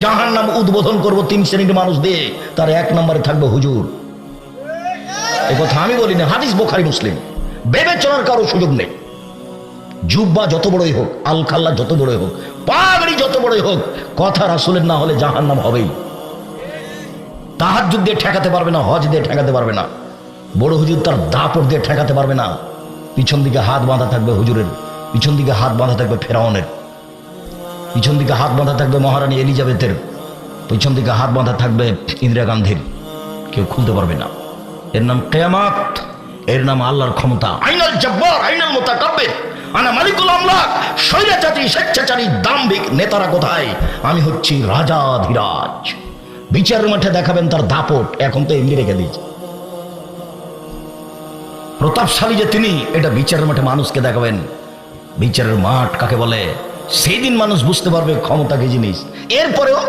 জাহান্নাম উদ্বোধন করব তিন শ্রেণীর মানুষ দিয়ে, তার এক নম্বরে থাকবে হুজুর। এই কথা আমি বলি না, হাদিস বুখারী মুসলিম। বিবেচনার কারো সুযোগ নেই। জুব্বা যত বড়ই হোক, আল খাল্লা যত বড়ই হোক, পাগড়ি যত বড়ই হোক, কথা রাসূলের না হলে জাহান্নাম হবেই। তাহাজ্জুদ দিয়ে ঠেকাতে পারবে না, হজ দিয়ে ঠেকাতে পারবে না, বড় হুজুর তার দাপট দিয়ে ঠেকাতে পারবে না। পিছন দিকে হাত বাঁধা থাকবে হুজুরের, পিছন দিকে হাত বাঁধা থাকবে ফেরাউনের, পিছন দিকে হাত বাঁধা থাকবে মহারানী এলিজাবেথের, পিছন দিকে হাত বাঁধা থাকবে ইন্দিরা গান্ধীর। কেউ খুলতে পারবে না। এর নাম কিয়ামত, এর নাম আল্লাহর ক্ষমতা। আইনাল জব্বার আইনাল মুতাকাব্বির, আনা মালিকুল আমলাক। স্বৈরাচারী, স্বেচ্ছাচারী, দাম্ভিক নেতারা কোথায়? আমি হচ্ছি রাজাধিরাজ। বিচারের মাঠে দেখাবেন তার দাপট। এখন তো এমনি রেখে দিয়েছে। প্রতাপশালী যে তিনি, এটা বিচারের মাঠে মানুষকে দেখাবেন। বিচারের মাঠ কাকে বলে সেই দিন মানুষ বুঝতে পারবে ক্ষমতা কি জিনিস। এরপরেও